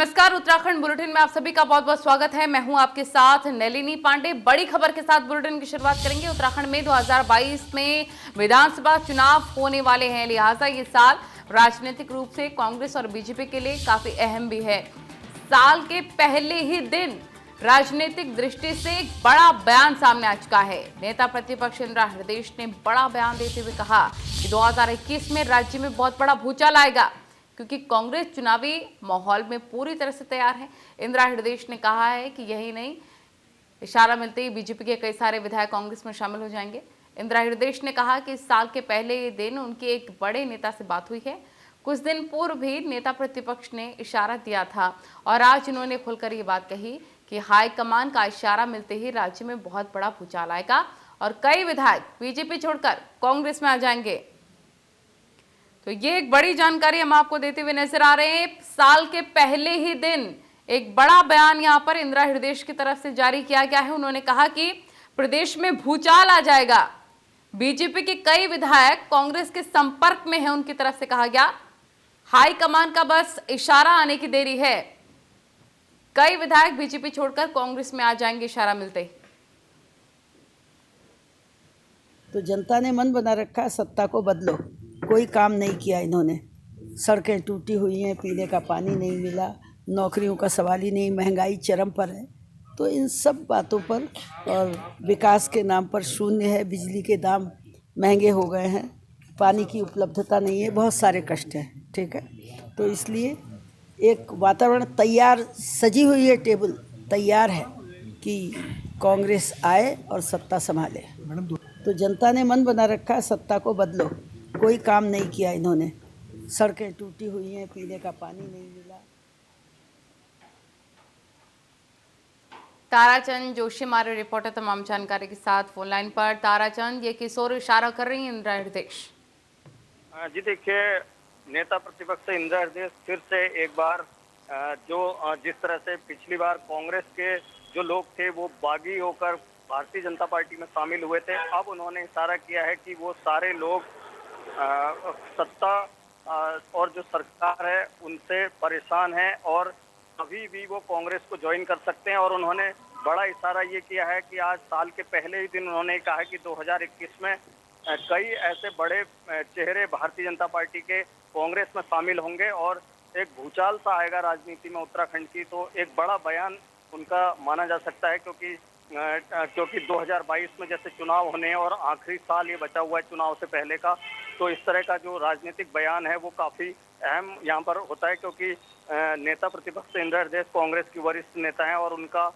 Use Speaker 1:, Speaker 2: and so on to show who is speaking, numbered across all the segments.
Speaker 1: नमस्कार, उत्तराखंड बुलेटिन में आप सभी का बहुत बहुत स्वागत है। मैं हूं आपके साथ नलिनी पांडे। बड़ी खबर के साथ बुलेटिन की शुरुआत करेंगे। उत्तराखंड में 2022 में विधानसभा चुनाव होने वाले हैं, लिहाजा ये साल राजनीतिक रूप से कांग्रेस और बीजेपी के लिए काफी अहम भी है। साल के पहले ही दिन राजनीतिक दृष्टि से एक बड़ा बयान सामने आ चुका है। नेता प्रतिपक्ष इंदिरा हृदयेश ने बड़ा बयान देते हुए कहा कि 2021 में राज्य में बहुत बड़ा भूचाल आएगा, क्योंकि कांग्रेस चुनावी माहौल में पूरी तरह से तैयार है। इंदिरा हृदयेश ने कहा है कि यही नहीं, इशारा मिलते ही बीजेपी के कई सारे विधायक कांग्रेस में शामिल हो जाएंगे। इंदिरा हृदयेश ने कहा कि इस साल के पहले दिन उनकी एक बड़े नेता से बात हुई है। कुछ दिन पूर्व भी नेता प्रतिपक्ष ने इशारा दिया था और आज उन्होंने खुलकर ये बात कही कि हाईकमान का इशारा मिलते ही राज्य में बहुत बड़ा भूचाल आएगा और कई विधायक बीजेपी छोड़कर कांग्रेस में आ जाएंगे। तो ये एक बड़ी जानकारी हम आपको देते हुए नजर आ रहे हैं। साल के पहले ही दिन एक बड़ा बयान यहां पर इंदिरा हृदयेश की तरफ से जारी किया गया है। उन्होंने कहा कि प्रदेश में भूचाल आ जाएगा। बीजेपी के कई विधायक कांग्रेस के संपर्क में है, उनकी तरफ से कहा गया। हाईकमान का बस इशारा आने की देरी है, कई विधायक बीजेपी छोड़कर कांग्रेस में आ जाएंगे इशारा मिलते ही।
Speaker 2: तो जनता ने मन बना रखा है सत्ता को बदलो। कोई काम नहीं किया इन्होंने। सड़कें टूटी हुई हैं, पीने का पानी नहीं मिला, नौकरियों का सवाल ही नहीं, महंगाई चरम पर है। तो इन सब बातों पर और विकास के नाम पर शून्य है। बिजली के दाम महंगे हो गए हैं, पानी की उपलब्धता नहीं है, बहुत सारे कष्ट हैं। ठीक है, तो इसलिए एक वातावरण तैयार, सजी हुई है, टेबल तैयार है कि कांग्रेस आए और सत्ता संभाले। तो जनता ने मन बना रखा है सत्ता को बदलो। कोई काम नहीं किया इन्होंने। सड़कें टूटी हुई हैं, पीने का पानी नहीं मिला।
Speaker 1: ताराचंद जोशी हमारे रिपोर्टर तमाम जानकारी के साथ फोन लाइन पर। ताराचंद, ये किस ओर इशारा कर रही है इंदिरा हृदयेश?
Speaker 3: जी देखिए, नेता प्रतिपक्ष इंदिरा हृदयेश फिर से एक बार जिस तरह से पिछली बार कांग्रेस के जो लोग थे वो बागी होकर भारतीय जनता पार्टी में शामिल हुए थे, अब उन्होंने इशारा किया है कि वो सारे लोग सत्ता और जो सरकार है उनसे परेशान है और अभी भी वो कांग्रेस को ज्वाइन कर सकते हैं। और उन्होंने बड़ा इशारा ये किया है कि आज साल के पहले ही दिन उन्होंने कहा कि 2021 में कई ऐसे बड़े चेहरे भारतीय जनता पार्टी के कांग्रेस में शामिल होंगे और एक भूचाल सा आएगा राजनीति में उत्तराखंड की। तो एक बड़ा बयान उनका माना जा सकता है, क्योंकि 2022 में जैसे चुनाव होने और आखिरी साल ये बचा हुआ है चुनाव से पहले का, तो इस तरह का जो राजनीतिक बयान है वो काफी अहम यहाँ पर होता है, क्योंकि नेता प्रतिपक्ष इंदिरा हृदयेश कांग्रेस की वरिष्ठ नेता हैं और उनका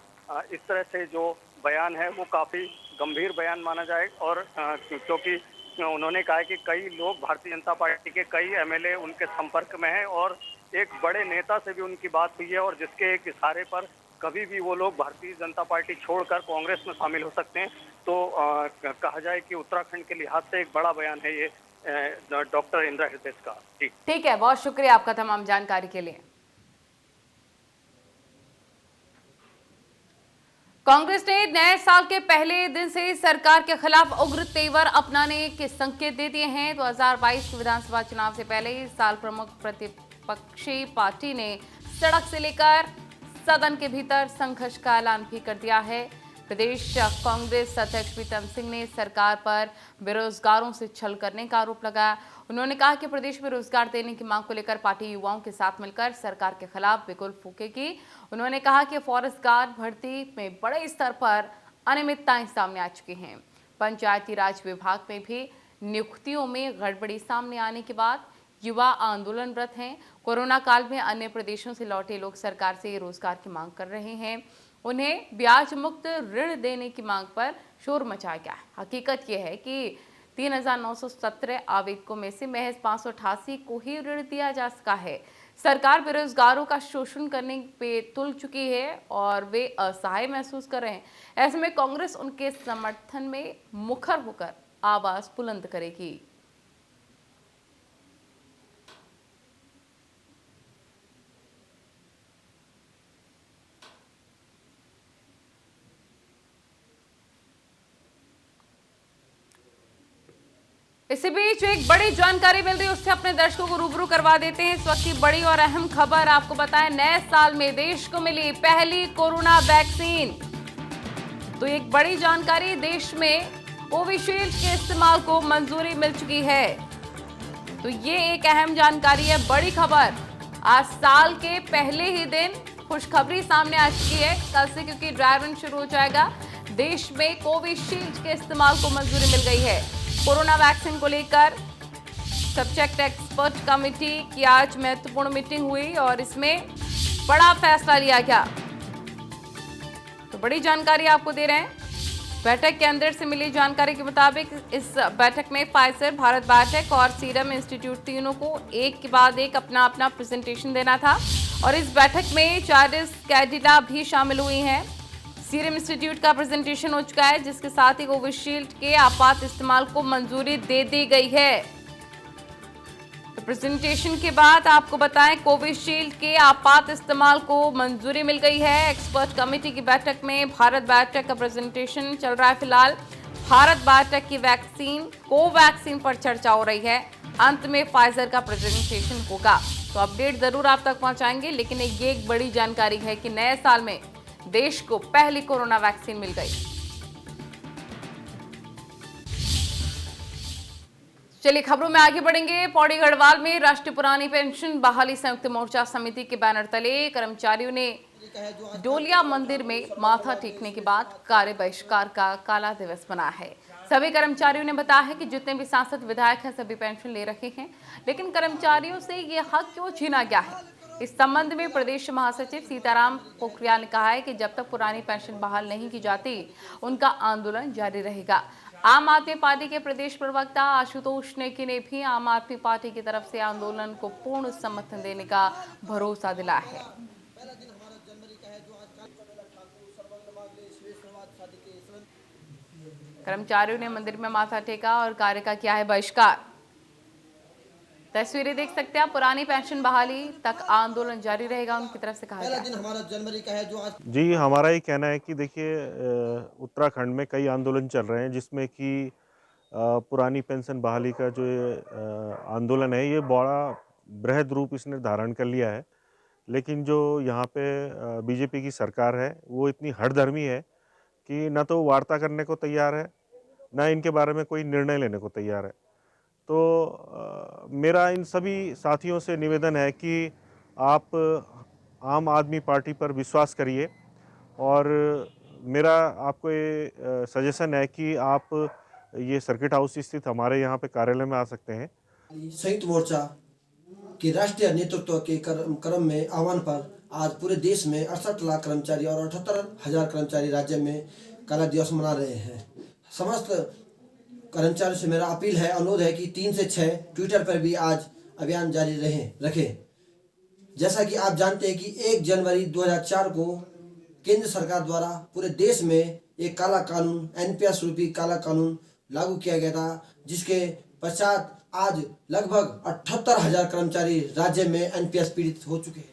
Speaker 3: इस तरह से जो बयान है वो काफी गंभीर बयान माना जाए। और क्योंकि उन्होंने कहा है कि कई लोग भारतीय जनता पार्टी के कई एमएलए उनके संपर्क में हैं और एक बड़े नेता से भी उनकी बात हुई है और जिसके एक इशारे पर कभी भी वो लोग भारतीय जनता पार्टी छोड़कर कांग्रेस में शामिल हो सकते हैं। तो कहा जाए कि उत्तराखंड के लिहाज से एक बड़ा बयान है ये डॉक्टर इंदिरा हृदयेश का। जी
Speaker 1: ठीक है, बहुत शुक्रिया आपका तमाम जानकारी के लिए। कांग्रेस ने नए साल के पहले दिन से ही सरकार के खिलाफ उग्र तेवर अपनाने के संकेत दे दिए हैं। 2022 के विधानसभा चुनाव से पहले ही साल प्रमुख प्रतिपक्षी पार्टी ने सड़क से लेकर सदन के भीतर संघर्ष का ऐलान भी कर दिया है। प्रदेश कांग्रेस अध्यक्ष प्रीतम सिंह ने सरकार पर बेरोजगारों से छल करने का आरोप लगाया। उन्होंने कहा कि प्रदेश में रोजगार देने की मांग को लेकर पार्टी युवाओं के साथ मिलकर सरकार के खिलाफ बिगुल फूकेगी। उन्होंने कहा कि फॉरेस्ट गार्ड भर्ती में बड़े स्तर पर अनियमितताएं सामने आ चुकी हैं। पंचायती राज विभाग में भी नियुक्तियों में गड़बड़ी सामने आने के बाद युवा आंदोलनरत हैं। कोरोना काल में अन्य प्रदेशों से लौटे लोग सरकार से रोजगार की मांग कर रहे हैं। उन्हें ब्याज मुक्त ऋण देने की मांग पर शोर मचाया गया है। हकीकत यह है कि 3,917 आवेदकों में से महज 588 को ही ऋण दिया जा सका है। सरकार बेरोजगारों का शोषण करने पे तुल चुकी है और वे असहाय महसूस कर रहे हैं। ऐसे में कांग्रेस उनके समर्थन में मुखर होकर आवाज बुलंद करेगी। इसी बीच एक बड़ी जानकारी मिल रही है, उससे अपने दर्शकों को रूबरू करवा देते हैं। इस वक्त की बड़ी और अहम खबर आपको बताएं, नए साल में देश को मिली पहली कोरोना वैक्सीन। तो एक बड़ी जानकारी, देश में कोविशील्ड के इस्तेमाल को मंजूरी मिल चुकी है। तो ये एक अहम जानकारी है, बड़ी खबर। आज साल के पहले ही दिन खुशखबरी सामने आ चुकी है कल से, क्योंकि ड्राई रन शुरू हो जाएगा। देश में कोविशील्ड के इस्तेमाल को मंजूरी मिल गई है। कोरोना वैक्सीन को लेकर सब्जेक्ट एक्सपर्ट कमेटी की आज महत्वपूर्ण मीटिंग हुई और इसमें बड़ा फैसला लिया गया। तो बड़ी जानकारी आपको दे रहे हैं। बैठक के अंदर से मिली जानकारी के मुताबिक इस बैठक में फाइजर, भारत बायोटेक और सीरम इंस्टीट्यूट तीनों को एक के बाद एक अपना अपना प्रेजेंटेशन देना था और इस बैठक में चार्ल्स कैडिला भी शामिल हुई हैं। सीरम इंस्टीट्यूट का प्रेजेंटेशन हो चुका है, जिसके साथ ही कोविशील्ड के आपात इस्तेमाल को मंजूरी दे दी गई है। तो प्रेजेंटेशन के बाद आपको बताएं, कोविशील्ड के आपात इस्तेमाल को मंजूरी मिल गई है। एक्सपर्ट कमेटी की बैठक में भारत बायोटेक का प्रेजेंटेशन चल रहा है। फिलहाल भारत बायोटेक की वैक्सीन कोवैक्सीन पर चर्चा हो रही है। अंत में फाइजर का प्रेजेंटेशन होगा। तो अपडेट जरूर आप तक पहुंचाएंगे, लेकिन ये एक बड़ी जानकारी है कि नए साल में देश को पहली कोरोना वैक्सीन मिल गई। चलिए खबरों में आगे बढ़ेंगे। पौड़ी गढ़वाल में राष्ट्रीय पुरानी पेंशन बहाली संयुक्त मोर्चा समिति के बैनर तले कर्मचारियों ने डोलिया मंदिर में माथा टेकने के बाद कार्य बहिष्कार का काला दिवस मनाया है। सभी कर्मचारियों ने बताया है कि जितने भी सांसद विधायक हैं सभी पेंशन ले रखे हैं, लेकिन कर्मचारियों से ये हक क्यों छीना गया है। इस संबंध में प्रदेश महासचिव सीताराम पोखरियाल ने कहा है कि जब तक पुरानी पेंशन बहाल नहीं की जाती उनका आंदोलन जारी रहेगा। आम आदमी पार्टी के प्रदेश प्रवक्ता आशुतोष नेगी ने भी आम आदमी पार्टी की तरफ से आंदोलन को पूर्ण समर्थन देने का भरोसा दिलाया है। कर्मचारियों ने मंदिर में माथा टेका और कार्य का किया है बहिष्कार। तस्वीरें देख सकते हैं, पुरानी पेंशन बहाली तक आंदोलन जारी रहेगा, उनकी तरफ से कहा गया।
Speaker 4: दिन हमारा जनवरी का है जो आज
Speaker 5: जी, हमारा ही कहना है कि देखिए उत्तराखंड में कई आंदोलन चल रहे हैं, जिसमें कि पुरानी पेंशन बहाली का जो आंदोलन है ये बड़ा बृहद रूप इसने धारण कर लिया है। लेकिन जो यहाँ पे बीजेपी की सरकार है वो इतनी हठधर्मी है कि न तो वार्ता करने को तैयार है, न इनके बारे में कोई निर्णय लेने को तैयार है। तो मेरा इन सभी साथियों से निवेदन है कि आप आम आदमी पार्टी पर विश्वास करिए और मेरा आपको ये सजेशन है कि आप ये सर्किट हाउस स्थित हमारे यहाँ पे कार्यालय में आ सकते हैं।
Speaker 4: संयुक्त मोर्चा के राष्ट्रीय नेतृत्व के क्रम में आह्वान पर आज पूरे देश में 68 लाख कर्मचारी और 78,000 कर्मचारी राज्य में काला दिवस मना रहे हैं। समस्त कर्मचारियों से मेरा अपील है, अनुरोध है कि 3 से 6 ट्विटर पर भी आज अभियान जारी रखें। जैसा कि आप जानते हैं कि 1 जनवरी 2004 को केंद्र सरकार द्वारा पूरे देश में एक काला कानून एनपीएस रूपी काला कानून लागू किया गया था, जिसके पश्चात आज लगभग 78,000 कर्मचारी राज्य में एनपीएस पीड़ित हो चुके हैं।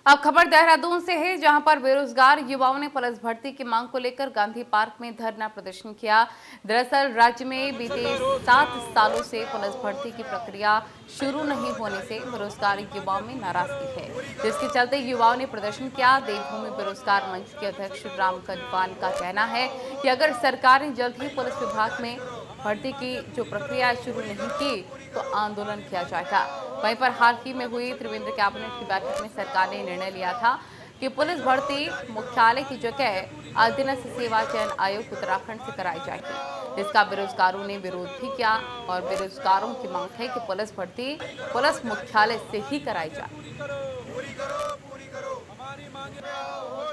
Speaker 1: अब खबर देहरादून से है, जहां पर बेरोजगार युवाओं ने पुलिस भर्ती की मांग को लेकर गांधी पार्क में धरना प्रदर्शन किया। दरअसल राज्य में बीते 7 सालों से पुलिस भर्ती की प्रक्रिया शुरू नहीं होने से बेरोजगार युवाओं में नाराजगी है, जिसके चलते युवाओं ने प्रदर्शन किया। देवभूमि बेरोजगार मंच के अध्यक्ष राम कनवाल का कहना है कि अगर सरकार ने जल्द ही पुलिस विभाग में भर्ती की जो प्रक्रिया शुरू नहीं की तो आंदोलन किया जाएगा। वहीं पर हाल ही में हुई त्रिवेंद्र कैबिनेट की बैठक में सरकार ने निर्णय लिया था कि पुलिस भर्ती मुख्यालय की जगह अधीनस्थ सेवा चयन आयोग उत्तराखंड से कराई जाएगी, जिसका बेरोजगारों ने विरोध भी किया और बेरोजगारों की मांग है कि पुलिस भर्ती पुलिस मुख्यालय से ही कराई जाए।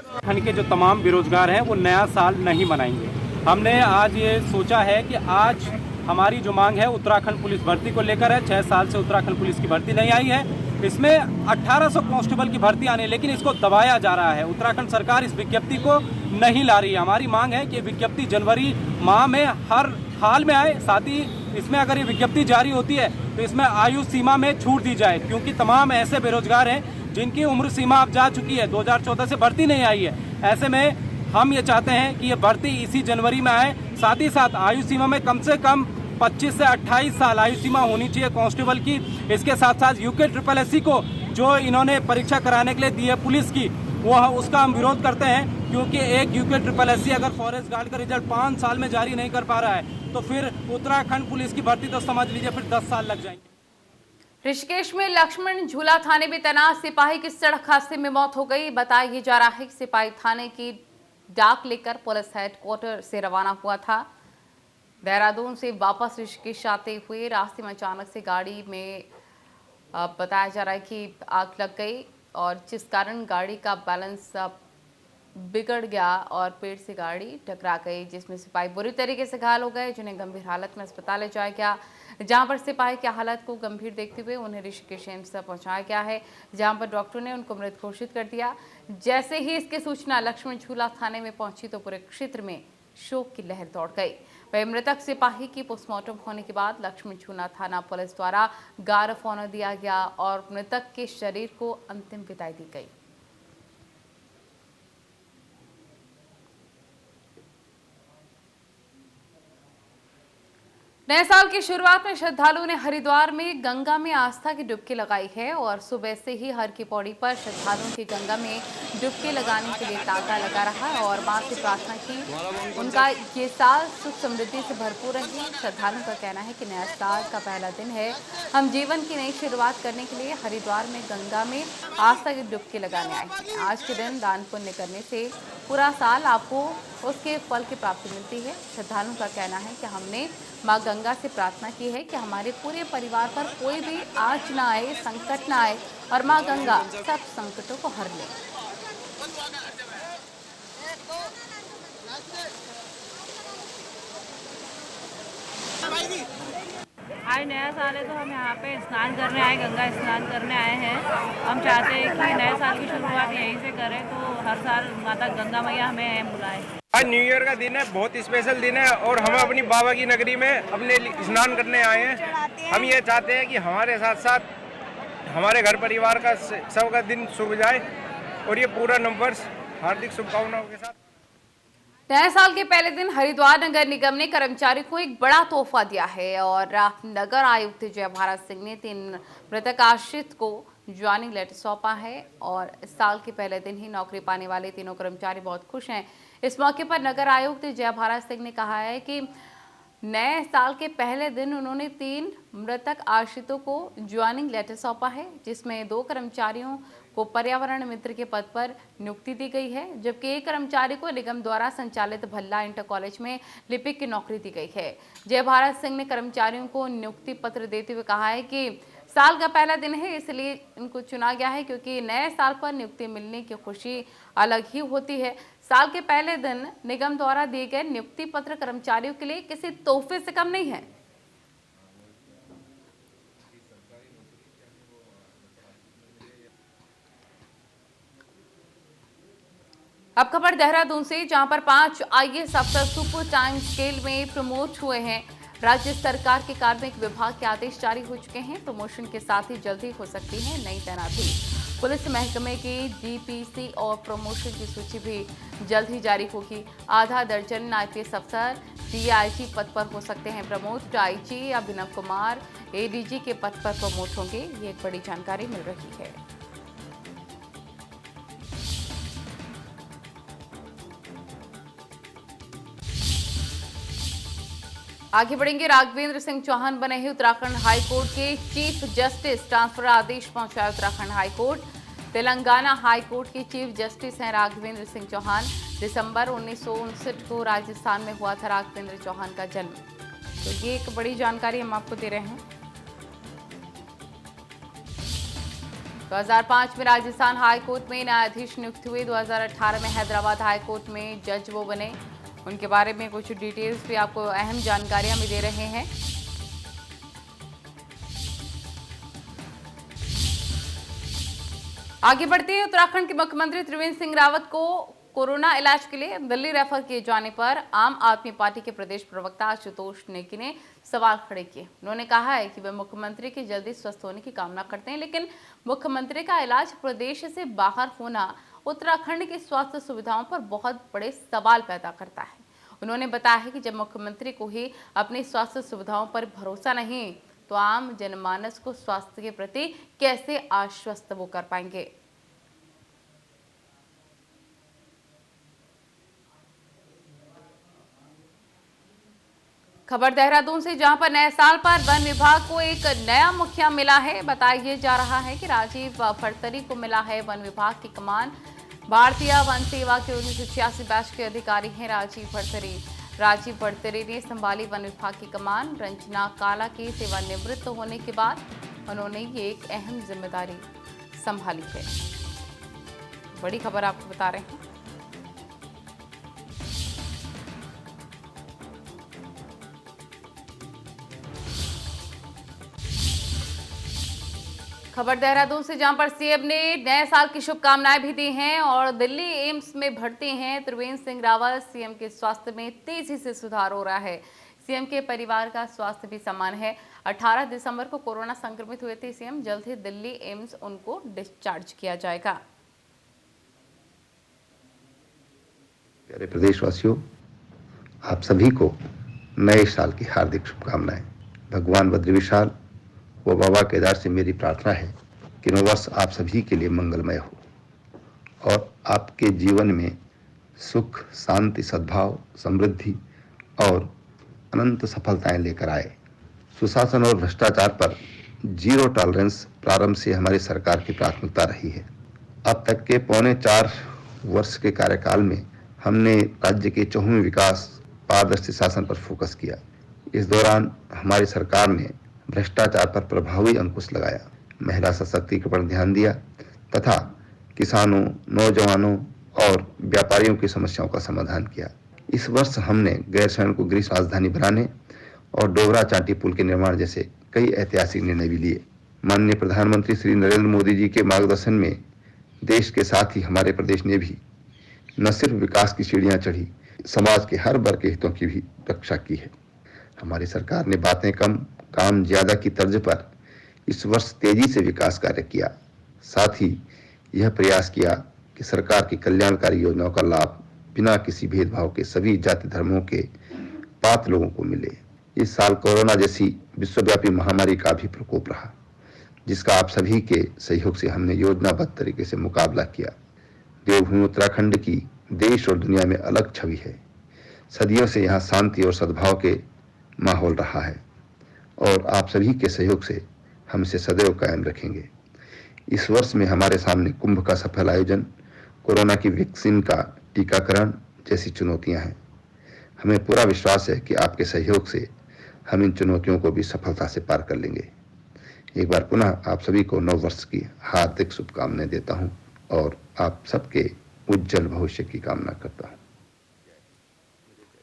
Speaker 6: उत्तराखंड के जो तमाम बेरोजगार हैं वो नया साल नहीं मनाएंगे। हमने आज ये सोचा है कि आज हमारी जो मांग है उत्तराखंड पुलिस भर्ती को लेकर है। 6 साल से उत्तराखंड पुलिस की भर्ती नहीं आई है। इसमें 1800 कांस्टेबल की भर्ती आने, लेकिन इसको दबाया जा रहा है। उत्तराखंड सरकार इस विज्ञप्ति को नहीं ला रही है। हमारी मांग है कि विज्ञप्ति जनवरी माह में हर हाल में आए। साथ ही इसमें अगर ये विज्ञप्ति जारी होती है तो इसमें आयु सीमा में छूट दी जाए, क्योंकि तमाम ऐसे बेरोजगार हैं जिनकी उम्र सीमा अब जा चुकी है, 2014 से भर्ती नहीं आई है। ऐसे में हम ये चाहते हैं कि ये भर्ती इसी जनवरी में आए। साथ ही साथ आयु सीमा में कम से कम 25 से 28 साल आयु सीमा होनी चाहिए कांस्टेबल की। इसके साथ साथ यूके SSSC को जो इन्होंने परीक्षा कराने के लिए दी है पुलिस की, वो उसका हम विरोध करते हैं, क्योंकि एक यूके SSSC अगर फॉरेस्ट गार्ड का रिजल्ट 5 साल में जारी नहीं कर पा रहा है तो फिर उत्तराखंड पुलिस की भर्ती तो समझ लीजिए फिर 10 साल लग जाएंगे।
Speaker 1: ऋषिकेश में लक्ष्मण झूला थाने में तैनात सिपाही की सड़क हादसे में मौत हो गई। बताया जा रहा है कि सिपाही थाने की डाक लेकर पुलिस हेडक्वार्टर से रवाना हुआ था। देहरादून से वापस ऋषिकेश आते हुए रास्ते में अचानक से गाड़ी में बताया जा रहा है कि आग लग गई और जिस कारण गाड़ी का बैलेंस बिगड़ गया और पेड़ से गाड़ी टकरा गई, जिसमें सिपाही बुरी तरीके से घायल हो गए, जिन्हें गंभीर हालत में अस्पताल ले जाया गया, जहां पर सिपाही की हालत को गंभीर देखते हुए उन्हें ऋषिकेश एम्स पहुंचाया गया है, जहां पर डॉक्टर ने उनको मृत घोषित कर दिया। जैसे ही इसकी सूचना लक्ष्मण झूला थाने में पहुंची तो पूरे क्षेत्र में शोक की लहर दौड़ गई। वही मृतक सिपाही की पोस्टमार्टम होने के बाद लक्ष्मण झूला थाना पुलिस द्वारा गार्ड ऑफ ऑनर दिया गया और मृतक के शरीर को अंतिम विदाई दी गई। नए साल की शुरुआत में श्रद्धालुओं ने हरिद्वार में गंगा में आस्था की डुबकी लगाई है और सुबह से ही हर की पौड़ी पर श्रद्धालुओं की गंगा में डुबकी लगाने के लिए तांता लगा रहा और मां से प्रार्थना की उनका ये साल सुख समृद्धि से भरपूर रहे। श्रद्धालुओं का कहना है कि नया साल का पहला दिन है, हम जीवन की नई शुरुआत करने के लिए हरिद्वार में गंगा में आस्था की डुबकी लगाने आए हैं। आज के दिन दान पुण्य करने से पूरा साल आपको उसके फल की प्राप्ति मिलती है। श्रद्धालुओं का कहना है कि हमने मां गंगा से प्रार्थना की है कि हमारे पूरे परिवार पर कोई भी आँच ना आए, संकट ना आए और मां गंगा सब संकटों को हर ले।
Speaker 7: आज नया साल है तो हम यहाँ पे स्नान करने आए, गंगा स्नान करने आए हैं। हम चाहते हैं कि नए साल की शुरुआत यहीं से करें तो हर साल माता गंगा मैया हमें बुलाए।
Speaker 8: आज न्यू ईयर का दिन है, बहुत स्पेशल दिन है और हम अपनी बाबा की नगरी में अपने स्नान करने आए हैं। हम ये चाहते हैं कि हमारे साथ साथ हमारे घर परिवार का सबका दिन शुभ जाए और ये पूरा नववर्ष हार्दिक शुभकामनाओं के साथ।
Speaker 1: नए साल के पहले दिन हरिद्वार नगर निगम ने कर्मचारी को एक बड़ा तोहफा दिया है और नगर आयुक्त जय भारत सिंह ने 3 मृतक आश्रित को ज्वाइनिंग लेटर सौंपा है और इस साल के पहले दिन ही नौकरी पाने वाले तीनों कर्मचारी बहुत खुश हैं। इस मौके पर नगर आयुक्त जय भारत सिंह ने कहा है कि नए साल के पहले दिन उन्होंने 3 मृतक आश्रितों को ज्वाइनिंग लेटर सौंपा है, जिसमें 2 कर्मचारियों को पर्यावरण मित्र के पद पर नियुक्ति दी गई है, जबकि एक कर्मचारी को निगम द्वारा संचालित भल्ला इंटर कॉलेज में लिपिक की नौकरी दी गई है। जय भारत सिंह ने कर्मचारियों को नियुक्ति पत्र देते हुए कहा है कि साल का पहला दिन है इसलिए इनको चुना गया है, क्योंकि नए साल पर नियुक्ति मिलने की खुशी अलग ही होती है। साल के पहले दिन निगम द्वारा दिए गए नियुक्ति पत्र कर्मचारियों के लिए किसी तोहफे से कम नहीं है। अब खबर देहरादून से, जहां पर 5 IAS अफसर सुपर टाइम स्केल में प्रमोट हुए हैं। राज्य सरकार के कार्मिक विभाग के आदेश जारी हो चुके हैं। प्रमोशन के साथ ही जल्दी हो सकती है नई तैनाती। पुलिस महकमे की DPC और प्रमोशन की सूची भी जल्द ही जारी होगी। आधा दर्जन IPS अफसर DIG पद पर हो सकते हैं promote. IG Abhinav Kumar ADG के पद पर प्रमोट होंगे, ये एक बड़ी जानकारी मिल रही है। आगे बढ़ेंगे। राघवेंद्र सिंह चौहान बने हैं उत्तराखंड हाईकोर्ट के चीफ जस्टिस। ट्रांसफर आदेश पहुंचाया उत्तराखंड हाईकोर्ट। तेलंगाना हाईकोर्ट के चीफ जस्टिस हैं राघवेंद्र सिंह चौहान। दिसंबर 1959 को राजस्थान में हुआ था राघवेंद्र चौहान का जन्म। तो ये एक बड़ी जानकारी हम आपको दे रहे हैं। 2005 में राजस्थान हाईकोर्ट में न्यायाधीश नियुक्त हुए। 2018 में हैदराबाद हाईकोर्ट में जज वो बने। उनके बारे में कुछ डिटेल्स भी आपको अहम जानकारियां भी दे रहे हैं। आगे बढ़ते हैं। उत्तराखंड के मुख्यमंत्री त्रिवेंद्र सिंह रावत को कोरोना इलाज के लिए दिल्ली रेफर किए जाने पर आम आदमी पार्टी के प्रदेश प्रवक्ता आशुतोष नेगी ने सवाल खड़े किए। उन्होंने कहा है कि वे मुख्यमंत्री के जल्दी स्वस्थ होने की कामना करते हैं, लेकिन मुख्यमंत्री का इलाज प्रदेश से बाहर होना उत्तराखंड की स्वास्थ्य सुविधाओं पर बहुत बड़े सवाल पैदा करता है। उन्होंने बताया है कि जब मुख्यमंत्री को ही अपनी स्वास्थ्य सुविधाओं पर भरोसा नहीं तो आम जनमानस को स्वास्थ्य के प्रति कैसे आश्वस्त वो कर पाएंगे। खबर देहरादून से, जहां पर नए साल पर वन विभाग को एक नया मुखिया मिला है। बताया जा रहा है कि राजीव फड़तरी को मिला है वन विभाग की कमान। भारतीय वन सेवा के 1986 बैच के अधिकारी हैं राजीव फड़तरी। राजीव फड़तरी ने संभाली वन विभाग की कमान। रंजना काला के सेवानिवृत्त होने के बाद उन्होंने ये एक अहम जिम्मेदारी संभाली है। बड़ी खबर आपको बता रहे हैं। खबर देहरादून से, जहां पर सीएम ने नए साल की शुभकामनाएं भी दी हैं और दिल्ली एम्स में भर्ती हैं त्रिवेंद्र सिंह रावत। सीएम के स्वास्थ्य में तेजी से सुधार हो रहा है। सीएम के परिवार का स्वास्थ्य भी सामान्य है। 18 दिसंबर को कोरोना संक्रमित हुए थे सीएम। जल्द ही दिल्ली एम्स उनको डिस्चार्ज किया जाएगा।
Speaker 9: प्यारे प्रदेशवासियों, आप सभी को नए साल की हार्दिक शुभकामनाएं। भगवान बद्री विशाल वो बाबा केदार से मेरी प्रार्थना है कि नव वर्ष आप सभी के लिए मंगलमय हो और आपके जीवन में सुख, शांति, सद्भाव, समृद्धि और अनंत सफलताएं लेकर आए। सुशासन और भ्रष्टाचार पर जीरो टॉलरेंस प्रारंभ से हमारी सरकार की प्राथमिकता रही है। अब तक के 4.25 वर्ष के कार्यकाल में हमने राज्य के चहुमुखी विकास, पारदर्शी शासन पर फोकस किया। इस दौरान हमारी सरकार ने भ्रष्टाचार पर प्रभावी अंकुश लगाया, महिला सशक्तिकरण पर ध्यान दिया तथा किसानों, नौजवानों और व्यापारियों की समस्याओं का समाधान किया। इस वर्ष हमने गैरसैंण को गृह राजधानी बनाने और डोगरा चांटी पुल के निर्माण जैसे कई ऐतिहासिक निर्णय भी लिए। माननीय प्रधानमंत्री श्री नरेंद्र मोदी जी के मार्गदर्शन में देश के साथ ही हमारे प्रदेश ने भी न सिर्फ विकास की सीढ़ियां चढ़ी, समाज के हर वर्ग के हितों की भी रक्षा की है। हमारी सरकार ने बातें कम, काम ज्यादा की तर्ज पर इस वर्ष तेजी से विकास कार्य किया। साथ ही यह प्रयास किया कि सरकार की कल्याणकारी योजनाओं का लाभ बिना किसी भेदभाव के सभी जाति धर्मों के पात्र लोगों को मिले। इस साल कोरोना जैसी विश्वव्यापी महामारी का भी प्रकोप रहा, जिसका आप सभी के सहयोग से हमने योजनाबद्ध तरीके से मुकाबला किया। देवभूमि उत्तराखंड की देश और दुनिया में अलग छवि है। सदियों से यहाँ शांति और सद्भाव के माहौल रहा है और आप सभी के सहयोग से हम इसे सदैव कायम रखेंगे। इस वर्ष में हमारे सामने कुंभ का सफल आयोजन, कोरोना की वैक्सीन का टीकाकरण जैसी चुनौतियां हैं। हमें पूरा विश्वास है कि आपके सहयोग से हम इन चुनौतियों को भी सफलता से पार कर लेंगे। एक बार पुनः आप सभी को नव वर्ष की हार्दिक शुभकामनाएं देता हूं और आप सबके उज्जवल भविष्य की कामना करता हूं।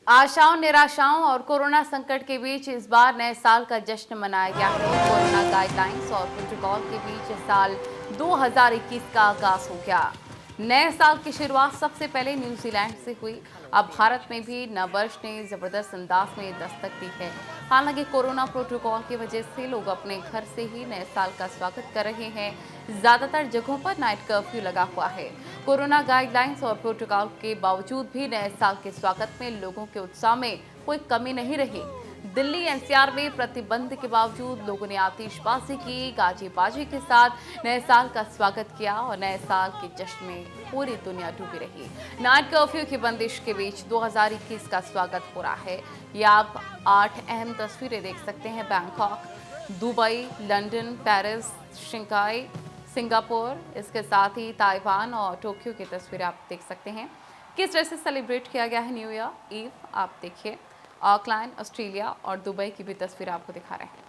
Speaker 1: आशाओं, निराशाओं और कोरोना संकट के बीच इस बार नए साल का जश्न मनाया गया है। कोरोना गाइडलाइंस और प्रोटोकॉल के बीच साल 2021 का आगाज हो गया। नए साल की शुरुआत सबसे पहले न्यूजीलैंड से हुई। अब भारत में भी नववर्ष ने जबरदस्त अंदाज में दस्तक दी है। हालांकि कोरोना प्रोटोकॉल की वजह से लोग अपने घर से ही नए साल का स्वागत कर रहे हैं। ज्यादातर जगहों पर नाइट कर्फ्यू लगा हुआ है। कोरोना गाइडलाइंस और प्रोटोकॉल के बावजूद भी नए साल के स्वागत में लोगों के उत्साह में कोई कमी नहीं रही। दिल्ली एनसीआर में प्रतिबंध के बावजूद लोगों ने आतिशबाजी की, गाजी बाजी के साथ नए साल का स्वागत किया और नए साल के जश्न में पूरी दुनिया डूबी रही। नाइट कर्फ्यू की बंदिश के बीच 2021 का स्वागत हो रहा है। ये आप 8 अहम तस्वीरें देख सकते हैं। Bangkok, Dubai, London, Paris, Shanghai, Singapore, इसके साथ ही ताइवान और टोक्यो की तस्वीरें आप देख सकते हैं। किस तरह से सेलिब्रेट किया गया है न्यू ईयर ईव, आप देखिए। ऑकलैंड, ऑस्ट्रेलिया और दुबई की भी तस्वीर आपको दिखा रहे हैं।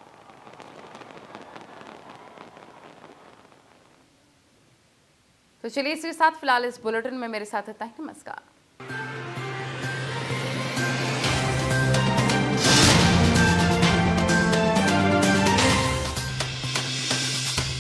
Speaker 1: तो चलिए इसके साथ फिलहाल इस बुलेटिन में मेरे साथ इतना ही। नमस्कार।